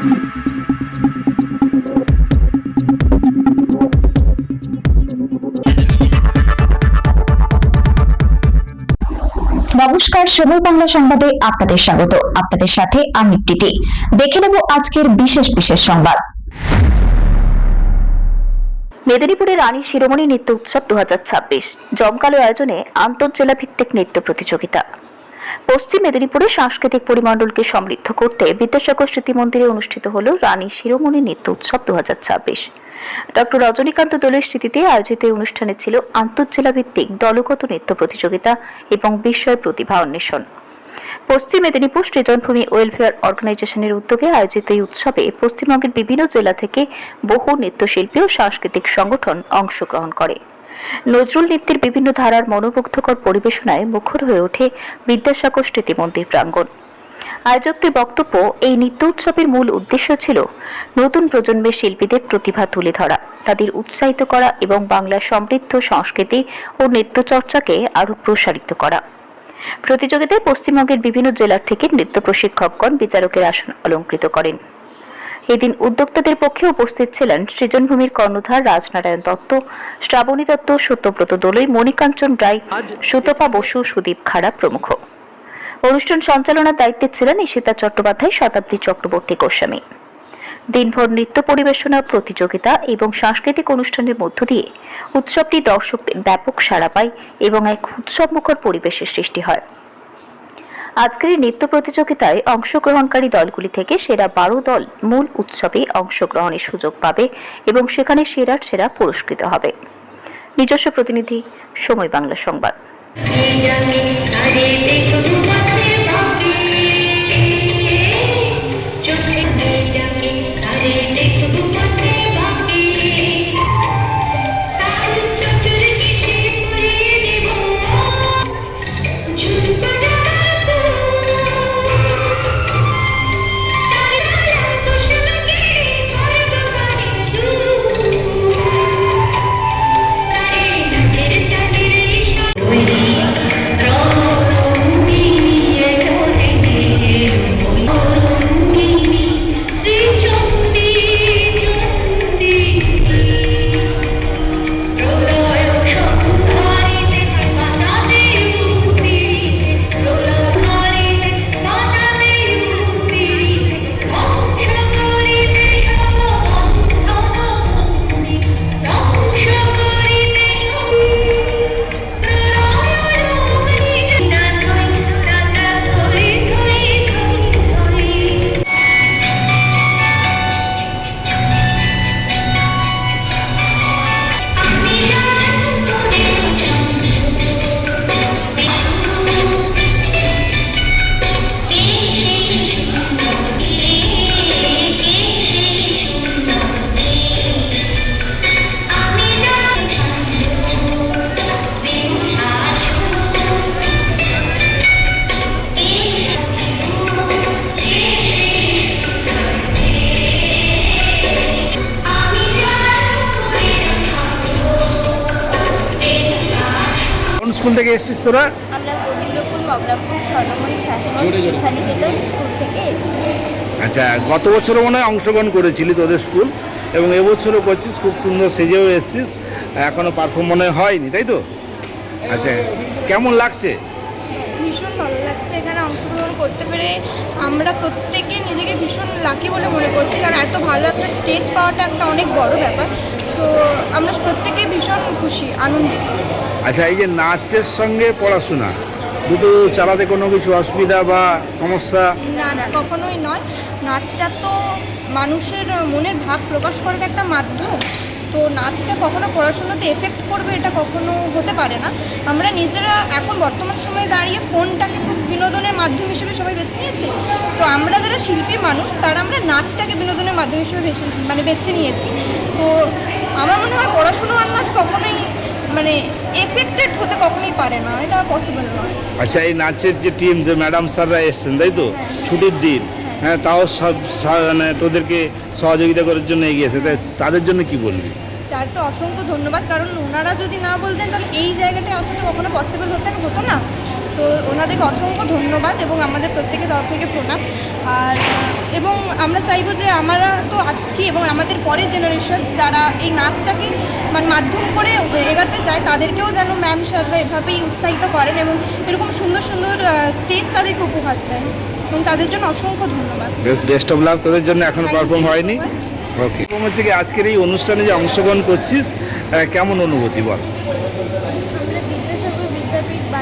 নমস্কার, সময় বাংলা সংবাদে আপনাদের স্বাগত। আপনাদের সাথে আমি প্রীতি। দেখে নেব আজকের বিশেষ বিশেষ সংবাদ। মেদিনীপুরে রানী শিরোমণি নৃত্য উৎসব 2026 জমকালো আয়োজনে আন্তঃজেলা ভিত্তিক নৃত্য প্রতিযোগিতা। পশ্চিম মেদিনীপুরে সাংস্কৃতিক পরিমণ্ডলকে সমৃদ্ধ করতে বিদ্যাসাগর স্মৃতি মন্দিরে অনুষ্ঠিত হল রানী শিরোমণি নৃত্য উৎসব 2026। ডক্টর রজনীকান্ত দোলের স্মৃতিতে আয়োজিত এই অনুষ্ঠানে ছিল আন্তঃজেলা ভিত্তিক দলগত নৃত্য প্রতিযোগিতা এবং বিস্ময় প্রতিভা অন্বেষণ। পশ্চিম মেদিনীপুর সৃজনভূমি ওয়েলফেয়ার অর্গানাইজেশনের উদ্যোগে আয়োজিত এই উৎসবে পশ্চিমবঙ্গের বিভিন্ন জেলা থেকে বহু নৃত্যশিল্পী ও সাংস্কৃতিক সংগঠন অংশগ্রহণ করে। নজরুল নৃত্যের বিভিন্ন ধারার মনোমুগ্ধকর পরিবেশনায় মুখর হয়ে ওঠে বিদ্যাসাগর স্মৃতি মন্দির প্রাঙ্গণ। আয়োজকদের বক্তব্য, এই নৃত্য উৎসবের মূল উদ্দেশ্য ছিল নতুন প্রজন্মের শিল্পীদের প্রতিভা তুলে ধরা, তাদের উৎসাহিত করা এবং বাংলার সমৃদ্ধ সংস্কৃতি ও নৃত্য চর্চাকে আরও প্রসারিত করা। প্রতিযোগিতায় পশ্চিমবঙ্গের বিভিন্ন জেলার থেকে নৃত্য প্রশিক্ষকগণ বিচারকের আসন অলঙ্কৃত করেন। এদিন উদ্যোক্তাদের পক্ষে উপস্থিত ছিলেন সৃজনভূমির কর্ণধার রাজনারায়ণ দত্ত, শ্রাবণী দত্ত, সত্যব্রত দোলই, মণিকাঞ্চন রায়, সুতপা বসু, সুদীপ খাড়া প্রমুখ। অনুষ্ঠান সঞ্চালনার দায়িত্বে ছিলেন ঈশিতা চট্টোপাধ্যায়, শতাব্দী চক্রবর্তী গোস্বামী। দিনভর নৃত্য পরিবেশনা, প্রতিযোগিতা এবং সাংস্কৃতিক অনুষ্ঠানের মধ্য দিয়ে উৎসবটি দর্শকদের ব্যাপক সাড়া পায় এবং এক উৎসবমুখর পরিবেশের সৃষ্টি হয়। আজকের এই নৃত্য প্রতিযোগিতায় অংশগ্রহণকারী দলগুলি থেকে সেরা 12 দল মূল উৎসবে অংশগ্রহণের সুযোগ পাবে এবং সেখানে সেরার সেরা পুরস্কৃত হবে। নিজস্ব প্রতিনিধি, সময় বাংলা সংবাদ। স্কুল থেকে এসেছিস তোরা? আমরা গোবিন্দপুর মগরাপুর স্বর্ণময়ী শাসমল শিক্ষানিকেতন স্কুল থেকে এসেছি। আচ্ছা, গত বছরও মনে হয় অংশগ্রহণ করেছিলি তোদের স্কুল, এবং এবছরও করছিস, খুব সুন্দর সেজেও এসেছিস, এখনো পারফর্ম মনে হয়নি, তাই তো? আচ্ছা, কেমন লাগছে? ভীষণ ভালো লাগছে এখানে অংশগ্রহণ করতে পেরে। আমরা প্রত্যেকে নিজেকে ভীষণ লাকি বলে মনে করছি, কারণ এত ভালো একটা স্টেজ পাওয়াটা একটা অনেক বড় ব্যাপার। তো আমরা প্রত্যেকে ভীষণ খুশি, আনন্দিত। আচ্ছা, এই যে নাচের সঙ্গে পড়াশোনা দুটো চালাতে কোনো কিছু অসুবিধা বা সমস্যা? না না, কখনোই নয়। নাচটা তো মানুষের মনের ভাব প্রকাশ করার একটা মাধ্যম। তো নাচটা কখনো পড়াশোনাতে এফেক্ট করবে এটা কখনো হতে পারে না। আমরা নিজেরা এখন বর্তমান সময়ে দাঁড়িয়ে ফোনটাকে খুব বিনোদনের মাধ্যম হিসেবে সবাই বেছে নিয়েছি। তো আমরা যারা শিল্পী মানুষ, তারা আমরা নাচটাকে বিনোদনের মাধ্যম হিসেবে বেছে নিয়েছি। তো আমার মনে হয় পড়াশোনা আর নাচ কখনোই এফেক্টেড হতে কখনোই পারে না, এটা পসিবল নয়। আচ্ছা, এই নাচের যে টিম, যে ম্যাডাম স্যাররা এসছেন, তাই তো? ছুটির দিন, হ্যাঁ, তাও সব তোদেরকে সহযোগিতা করার জন্য এগিয়েছে, তাই তাদের জন্য কি বলবি? তার তো অসংখ্য ধন্যবাদ, কারণ ওনারা যদি না বলতেন তাহলে এই জায়গাটায় আসাটা কখনো পসিবল হতো না। তো ওনাদেরকে অসংখ্য ধন্যবাদ এবং আমাদের প্রত্যেকের তরফ থেকে প্রণাম। আর এবং আমরা চাইবো যে আমরা তো আসছি এবং আমাদের পরের জেনারেশন যারা এই নাচটাকে মাধ্যম করে এগাতে চায় তাদেরকেও যেন ম্যাম স্যাররা এভাবেই উৎসাহিত করেন এবং এরকম সুন্দর সুন্দর স্টেজ তাদেরকে উপহার দেন এবং তাদের জন্য অসংখ্য ধন্যবাদ। বেস্ট অফ লাক তোদের জন্য, এখনো পারফর্ম হয়নি। ওকে, এবং হচ্ছে কি আজকের এই অনুষ্ঠানে যে অংশগ্রহণ করছিস কেমন অনুভূতি বল?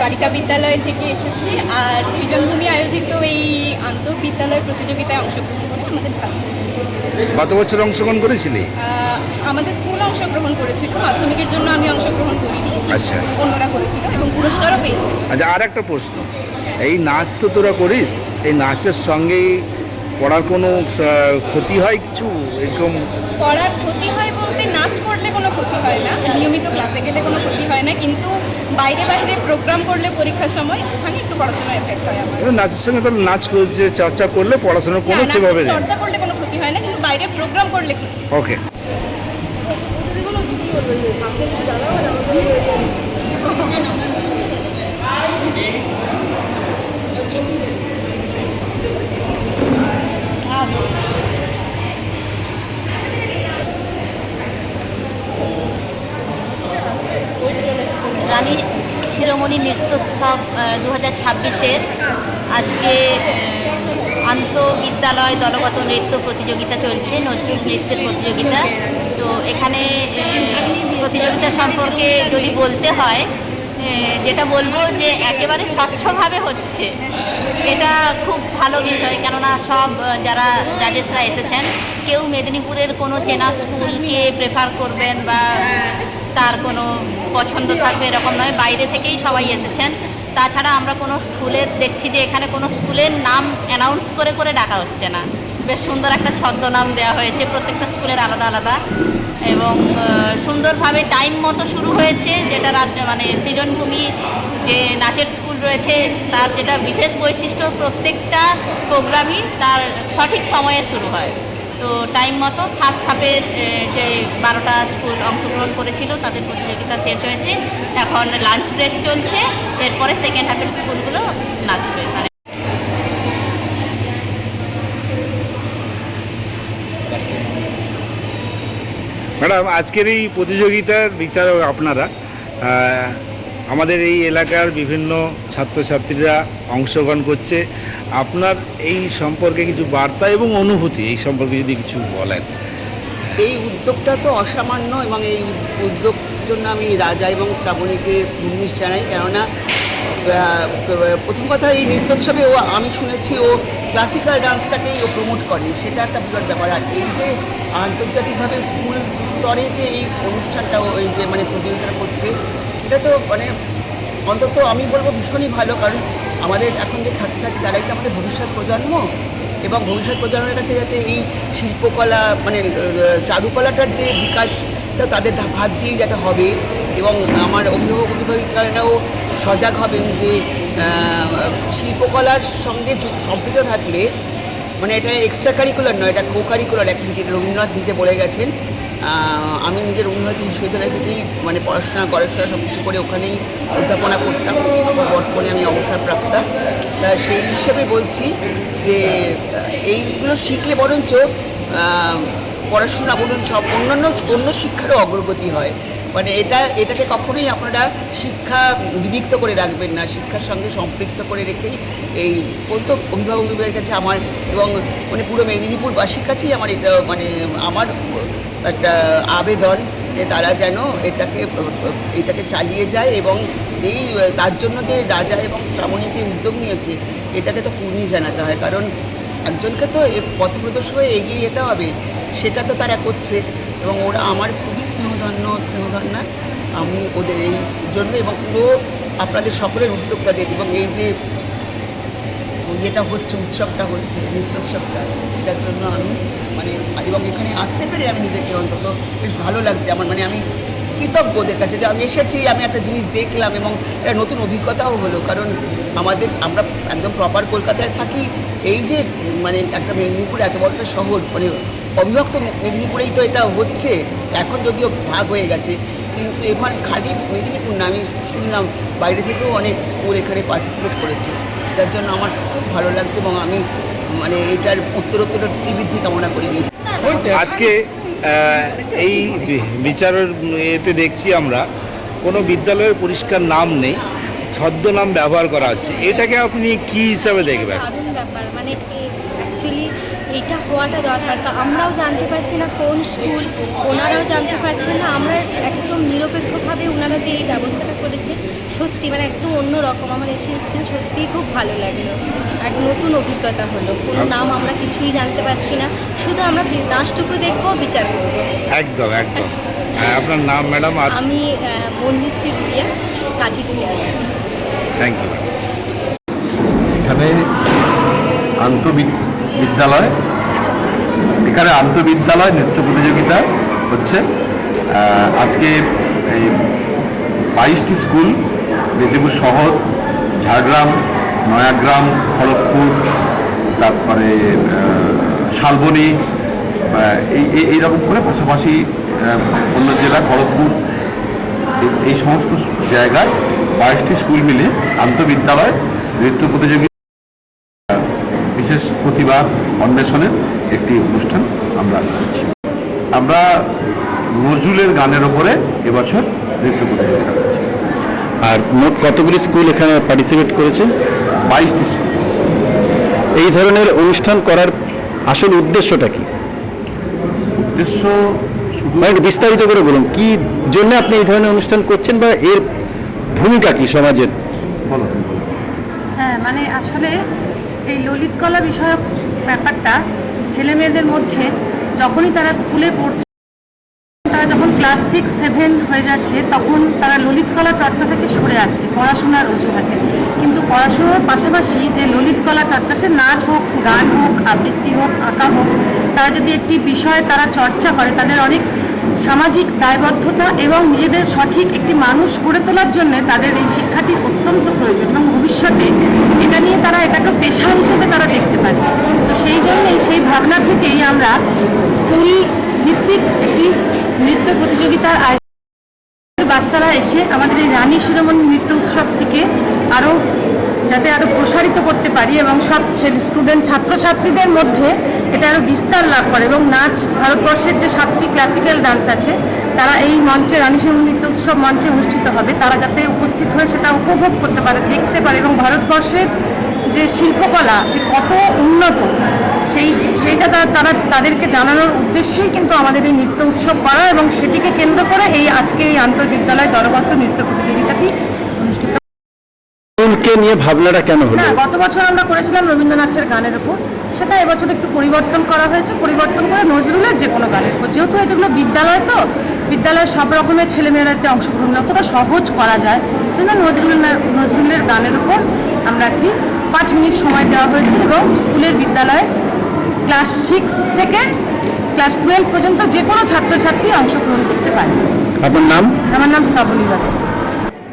বালিকা বিদ্যালয় থেকে এসেছি, আর সৃজনভূমি আয়োজিত এই আন্তঃবিদ্যালয় প্রতিযোগিতায় অংশগ্রহণ করে আমাদের ভালো লেগেছে। গত বছর অংশগ্রহণ করেছিলি? আমাদের স্কুল অংশগ্রহণ করেছিল, মাধ্যমিকের জন্য আমি অংশগ্রহণ করিনি, আচ্ছা। অন্যরা করেছিল এবং পুরস্কারও পেয়েছি। আচ্ছা, আর একটা প্রশ্ন, এই নাচ তো তোরা করিস, এই নাচের সঙ্গে পড়ার কোনো ক্ষতি হয় কিছু এরকম? পড়ার ক্ষতি হয় বলতে নাচ করলে কোনো ক্ষতি হয় না, নিয়মিত ক্লাসে গেলে কোনো ক্ষতি হয় না, কিন্তু বাইরে বাইরে প্রোগ্রাম করলে পরীক্ষার সময় ওখানে একটু পড়াশোনার এফেক্ট হয় আমার। নাচের সঙ্গে তাহলে নাচ যে চর্চা করলে পড়াশোনার কোনো না, সেভাবে নেই? চর্চা করলে কোনো ক্ষতি হয় না, কিন্তু বাইরে প্রোগ্রাম করলে ক্ষতি। ওকে। রানী শিরোমণি নৃত্যোৎসব 2026-এর আজকে আন্তঃবিদ্যালয় দলগত নৃত্য প্রতিযোগিতা চলছে, নজরুল নৃত্যের প্রতিযোগিতা। তো এখানে প্রতিযোগিতা সম্পর্কে যদি বলতে হয়, যেটা বলবো যে একেবারে স্বচ্ছভাবে হচ্ছে, এটা খুব ভালো বিষয়। কেননা সব যারা জাজেসরা এসেছেন, কেউ মেদিনীপুরের কোনো চেনা স্কুলকে প্রেফার করবেন বা তার কোনো পছন্দ থাকবে এরকম নয়, বাইরে থেকেই সবাই এসেছেন। তাছাড়া আমরা কোনো স্কুলের দেখছি যে এখানে কোনো স্কুলের নাম অ্যানাউন্স করে করে ডাকা হচ্ছে না, বেশ সুন্দর একটা ছদ্মনাম দেওয়া হয়েছে, প্রত্যেকটা স্কুলের আলাদা আলাদা, এবং সুন্দরভাবে টাইম মতো শুরু হয়েছে। যেটা মানে সৃজনভূমি যে নাচের স্কুল রয়েছে তার যেটা বিশেষ বৈশিষ্ট্য, প্রত্যেকটা প্রোগ্রামই তার সঠিক সময়ে শুরু হয়। তো টাইম মতো ফার্স্ট হাফের যে 12টা স্কুল অংশগ্রহণ করেছিল তাদের প্রতিযোগিতা শেষ হয়েছে, এখন লাঞ্চ ব্রেক চলছে, এরপরে সেকেন্ড হাফের স্কুলগুলো নাচবে। মানে ম্যাডাম, আজকের এই প্রতিযোগিতার বিচারক আপনারা, আমাদের এই এলাকার বিভিন্ন ছাত্রছাত্রীরা অংশগ্রহণ করছে, আপনার এই সম্পর্কে কিছু বার্তা এবং অনুভূতি এই সম্পর্কে যদি কিছু বলেন। এই উদ্যোগটা তো অসামান্য, এবং এই উদ্যোগ জন্য আমি রাজা এবং শ্রাবণীকে ভূমিশ জানাই। কেননা প্রথম কথা, এই নৃত্যোৎসবে আমি শুনেছি ও ক্লাসিক্যাল ডান্সটাকেই ও প্রমোট করে, সেটা একটা বিরাট ব্যাপার। আর এই যে আন্তর্জাতিকভাবে স্কুল স্তরে যে এই অনুষ্ঠানটা এই যে মানে প্রতিযোগিতা করছে, এটা তো মানে অন্তত আমি বলবো ভীষণই ভালো। কারণ আমাদের এখন যে ছাত্রছাত্রী তারাই তো আমাদের ভবিষ্যৎ প্রজন্ম, এবং ভবিষ্যৎ প্রজন্মের কাছে যাতে এই শিল্পকলা মানে চারুকলাটার যে বিকাশটা তাদের হাত দিয়েই যাতে হবে, এবং আমার অভিভাবক অভিভাবিকারাও সজাগ হবেন যে শিল্পকলার সঙ্গে সম্পৃক্ত থাকলে মানে এটা এক্সট্রা কারিকুলার নয়, এটা কো কারিকুলার অ্যাক্টিভিটি। রবীন্দ্রনাথ নিজে বলে গেছেন। আমি নিজের রবীন্দ্রনাথ বিশ্ববিদ্যালয় থেকেই মানে পড়াশোনা গবেষণা সব কিছু করে ওখানেই অধ্যাপনা করতাম, বর্তমানে আমি অবসরপ্রাপ্তা। তা সেই হিসেবে বলছি যে এইগুলো শিখলে বরঞ্চ পড়াশোনা বলুন সব অন্য শিক্ষারও অগ্রগতি হয়। মানে এটাকে কখনোই আপনারা শিক্ষা বিভক্ত করে রাখবেন না, শিক্ষার সঙ্গে সম্পৃক্ত করে রেখেই এই বলতো অভিভাবকের কাছে আমার এবং মানে পুরো মেদিনীপুরবাসীর কাছেই আমার এটা মানে আমার একটা আবেদন যে তারা যেন এটাকে চালিয়ে যায়, এবং এই তার জন্য যে রাজা এবং শ্রাবণী যে উদ্যোগ নিয়েছে এটাকে তো পূর্ণি জানাতে হয়। কারণ একজনকে তো পথপ্রদর্শক হয়ে এগিয়ে যেতে হবে, সেটা তো তারা করছে, এবং ওরা আমার খুবই স্নেহধন্যা। আমি ওদের এই জন্য এবং পুরো আপনাদের সকলের উদ্যোগটা দেখি, এবং এই যে যেটা হচ্ছে উৎসবটা হচ্ছে নৃত্যোৎসবটা, এটার জন্য আমি মানে এবং এখানে আসতে পেরে আমি নিজেকে অন্তত বেশ ভালো লাগছে। আমার মানে আমি কৃতজ্ঞ ওদের কাছে যে আমি এসেছি, আমি একটা জিনিস দেখলাম এবং একটা নতুন অভিজ্ঞতাও হলো। কারণ আমরা একদম প্রপার কলকাতায় থাকি, এই যে মানে একটা মেদিনীপুর এত বড় একটা শহর, মানে অবিভক্ত মেদিনীপুরেই তো এটা হচ্ছে, এখন যদিও ভাগ হয়ে গেছে, কিন্তু এখানে খালি মেদিনীপুর না, আমি শুনলাম বাইরে থেকেও অনেক স্কুল এখানে পার্টিসিপেট করেছে। যার জন্য আমার খুব ভালো লাগছে এবং আমি মানে এটার উত্তরোত্তর শ্রীবৃদ্ধি কামনা করি। আজকে এই বিচারের এতে দেখছি আমরা কোনো বিদ্যালয়ের পরিষ্কার নাম নেই, ছদ্মনাম ব্যবহার করা হচ্ছে, এটাকে আপনি কি হিসাবে দেখবেন? দারুণ ব্যাপার, মানে অ্যাকচুয়ালি এইটা হওয়াটা দরকার। আমরাও জানতে পারছি না কোন স্কুল, ওনারাও জানতে পারছেন না। আমরা একদম নিরপেক্ষভাবে ওনারা যে এই ব্যবস্থাটা করেছে সত্যি মানে একদম অন্যরকম। আমার এসে সত্যিই খুব ভালো লাগলো, এক নতুন অভিজ্ঞতা হলো। কোনো নাম আমরা কিছুই জানতে পারছি না, শুধু আমরা নাচটুকু দেখবো, বিচার করবো। একদম একদম। আপনার নাম ম্যাডাম? আর আমি বন্ধুশ্রী ভুইয়া, কাঁথি থেকে আসছি। Thank you. এখানে আন্তঃবিদ্যালয় নৃত্য প্রতিযোগিতা হচ্ছে। আজকে এই 22টি স্কুল, মেদিনীপুর শহর, ঝাড়গ্রাম, নয়াগ্রাম, খড়গপুর, তারপরে শালবনী, এইরকম করে পাশাপাশি অন্য জেলা খড়গপুর, এই সমস্ত জায়গায় 22টি স্কুল মিলে আন্তঃবিদ্যালয় নৃত্য প্রতিযোগিতা বিশেষ প্রতিভা অন্বেষণের একটি অনুষ্ঠান আমরা করছি। আমরা নজরুলের গানের ওপরে এবছর নৃত্য প্রতিযোগিতা করছি। আর মোট কতগুলি স্কুল এখানে পার্টিসিপেট করেছে? 22টি স্কুল। এই ধরনের অনুষ্ঠান করার আসল উদ্দেশ্যটা কি? উদ্দেশ্য শুধু একটু বিস্তারিত করে বলুন, কি জন্য আপনি এই ধরনের অনুষ্ঠান করছেন বা এর ভূমিকা কি সমাজের? বলো। হ্যাঁ, মানে আসলে এই ললিত কলা বিষয়ক ব্যাপারটা ছেলে মেয়েদের মধ্যে যখনই তারা স্কুলে পড়ছে, তারা যখন ক্লাস 6-7 হয়ে যাচ্ছে, তখন তারা ললিত কলা চর্চা থেকে সরে আসছে পড়াশোনার অজুহাতে। কিন্তু পড়াশোনার পাশাপাশি যে ললিত কলা চর্চা, সে নাচ হোক, গান হোক, আবৃত্তি হোক, আঁকা হোক, তারা যদি একটি বিষয়ে তারা চর্চা করে, তাদের অনেক সামাজিক দায়বদ্ধতা এবং নিজেদের সঠিক একটি মানুষ গড়ে তোলার জন্য তাদের এই শিক্ষাটি অত্যন্ত প্রয়োজন এবং ভবিষ্যতে এটা নিয়ে তারা এটাকে পেশা হিসেবে তারা দেখতে পারে। তো সেই জন্যেই সেই ভাবনা থেকেই আমরা স্কুল ভিত্তিক একটি নৃত্য প্রতিযোগিতার আয়োজন, বাচ্চারা এসে আমাদের এই রানী শিরোমণি নৃত্য উৎসবটিকে যাতে আরও প্রসারিত করতে পারি এবং সব স্টুডেন্ট ছাত্রছাত্রীদের মধ্যে এটা আরও বিস্তার লাভ করে এবং নাচ, ভারতবর্ষের যে 7টি ক্লাসিক্যাল ডান্স আছে তারা এই মঞ্চে, রানী শিরোমণি নৃত্য উৎসব মঞ্চে অনুষ্ঠিত হবে, তারা যাতে উপস্থিত হয়ে সেটা উপভোগ করতে পারে, দেখতে পারে এবং ভারতবর্ষের যে শিল্পকলা যে কত উন্নত সেইটা তাদেরকে জানানোর উদ্দেশ্যেই কিন্তু আমাদের এই নৃত্য উৎসব করা এবং সেটিকে কেন্দ্র করে আজকে এই আন্তঃবিদ্যালয় দলবদ্ধ নৃত্য প্রতিযোগিতাটি অনুষ্ঠিত। স্কুলকে নিয়ে ভাবনাটা কেন হলো? না, গত বছর আমরা করেছিলাম রবীন্দ্রনাথের গানের উপর, সেটা এবছর একটু পরিবর্তন করা হয়েছে, পরিবর্তন করে নজরুলের যে কোনো গানের উপর। যেহেতু এগুলো বিদ্যালয়, তো বিদ্যালয়ে সব রকমের ছেলেমেয়েরা এতে অংশগ্রহণ অতটা সহজ করা যায়, কিন্তু নজরুলের গানের উপর আমরা একটি 5 মিনিট সময় দেওয়া হয়েছে এবং স্কুলের বিদ্যালয়ে ক্লাস 6 থেকে ক্লাস 12 পর্যন্ত যে কোনো ছাত্রছাত্রী অংশগ্রহণ করতে পারে। আপনার নাম? আমার নাম শ্রাবণী দত্ত।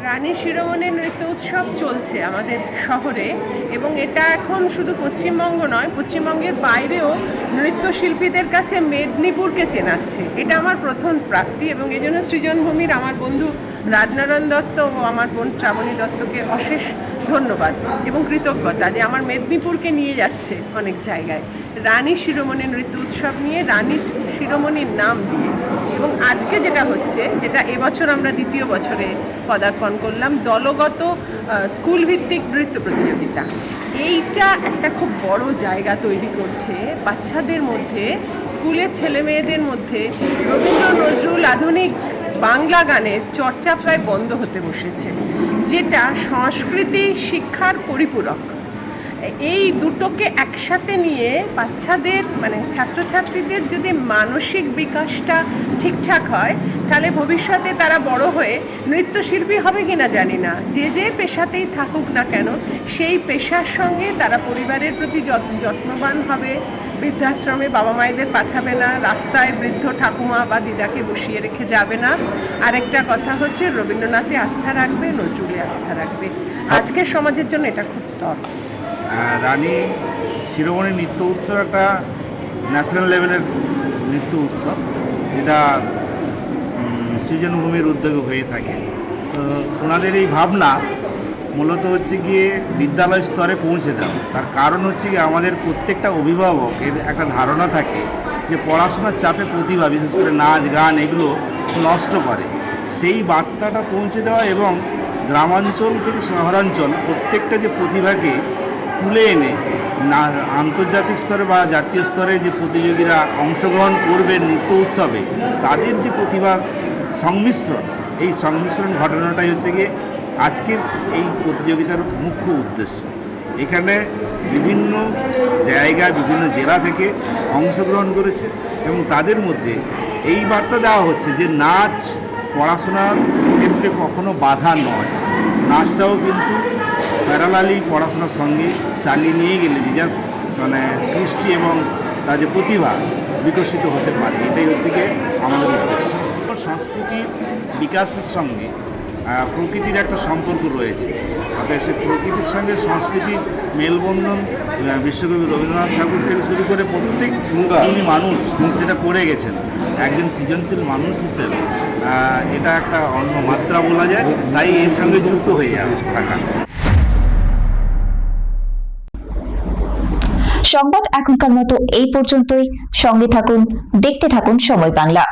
রানী শিরোমণি নৃত্য উৎসব চলছে আমাদের শহরে এবং এটা এখন শুধু পশ্চিমবঙ্গ নয়, পশ্চিমবঙ্গের বাইরেও নৃত্যশিল্পীদের কাছে মেদিনীপুরকে চেনাচ্ছে। এটা আমার প্রথম প্রাপ্তি এবং এই জন্য সৃজনভূমির আমার বন্ধু রাজনারায়ণ দত্ত ও আমার বোন শ্রাবণী দত্তকে অশেষ ধন্যবাদ এবং কৃতজ্ঞতা যে আমার মেদিনীপুরকে নিয়ে যাচ্ছে অনেক জায়গায় রানী শিরোমণি নৃত্য উৎসব নিয়ে, রানী শিরোমণির নাম দিয়ে। এবং আজকে যেটা হচ্ছে, যেটা এবছর আমরা 2য় বছরে পদার্পণ করলাম, দলগত স্কুল ভিত্তিক নৃত্য প্রতিযোগিতা। এইটা একটা খুব বড় জায়গা তৈরি করছে বাচ্চাদের মধ্যে, স্কুলের ছেলেমেয়েদের মধ্যে রবীন্দ্র নজরুল আধুনিক বাংলা গানের চর্চা প্রায় বন্ধ হতে বসেছে, যেটা সংস্কৃতি শিক্ষার পরিপূরক। এই দুটোকে একসাথে নিয়ে বাচ্চাদের মানে ছাত্রছাত্রীদের যদি মানসিক বিকাশটা ঠিকঠাক হয়, তাহলে ভবিষ্যতে তারা বড় হয়ে নৃত্যশিল্পী হবে কিনা জানি না, যে পেশাতেই থাকুক না কেন সেই পেশার সঙ্গে তারা পরিবারের প্রতি যত্নবান হবে, বৃদ্ধাশ্রমে বাবা মায়েদের পাঠাবে না, রাস্তায় বৃদ্ধ ঠাকুমা বা দিদাকে বসিয়ে রেখে যাবে না। আরেকটা কথা হচ্ছে রবীন্দ্রনাথে আস্থা রাখবে, নজরুলে আস্থা রাখবে। আজকের সমাজের জন্য এটা খুব দরকার। রানী শিরোমণি নৃত্য উৎসব একটা ন্যাশনাল লেভেলের নৃত্য উৎসব, এটা সৃজনভূমির উদ্যোগ হয়ে থাকে। তো ওনাদের এই ভাবনা মূলত হচ্ছে গিয়ে বিদ্যালয় স্তরে পৌঁছে দেওয়া। তার কারণ হচ্ছে গিয়ে আমাদের প্রত্যেকটা অভিভাবকের একটা ধারণা থাকে যে পড়াশোনার চাপে প্রতিভা, বিশেষ করে নাচ গান, এগুলো নষ্ট করে। সেই বার্তাটা পৌঁছে দেওয়া এবং গ্রামাঞ্চল থেকে শহরাঞ্চল প্রত্যেকটা যে প্রতিভাকে তুলে এনে না আন্তর্জাতিক স্তরে বা জাতীয় স্তরে যে প্রতিযোগীরা অংশগ্রহণ করবেন নৃত্য উৎসবে, তাদের যে প্রতিভার সংমিশ্রণ, এই সংমিশ্রণ ঘটনাটাই হচ্ছে গিয়ে আজকের এই প্রতিযোগিতার মুখ্য উদ্দেশ্য। এখানে বিভিন্ন জায়গায় বিভিন্ন জেলা থেকে অংশগ্রহণ করেছে এবং তাদের মধ্যে এই বার্তা দেওয়া হচ্ছে যে নাচ পড়াশোনার ক্ষেত্রে কখনো বাধা নয়, নাচটাও কিন্তু প্যারালালি পড়াশোনার সঙ্গে চালিয়ে নিয়ে গেলে যে যার মানে কৃষ্টি এবং তার যে প্রতিভা বিকশিত হতে পারে, এটাই হচ্ছে গিয়ে আমাদের উদ্দেশ্য। সংস্কৃতির বিকাশের সঙ্গে প্রকৃতির একটা সম্পর্ক রয়েছে, অর্থাৎ সেই প্রকৃতির সঙ্গে সংস্কৃতির মেলবন্ধন বিশ্বকবি রবীন্দ্রনাথ ঠাকুর থেকে শুরু করে প্রত্যেক যিনি মানুষ সেটা করে গেছেন। একজন সৃজনশীল মানুষ হিসেবে এটা একটা অন্য মাত্রা বলা যায়, তাই এর সঙ্গে যুক্ত হয়ে যাবে থাকা। সংবাদ এখনকার মতো এই পর্যন্তই। সঙ্গে থাকুন, দেখতে থাকুন সময় বাংলা।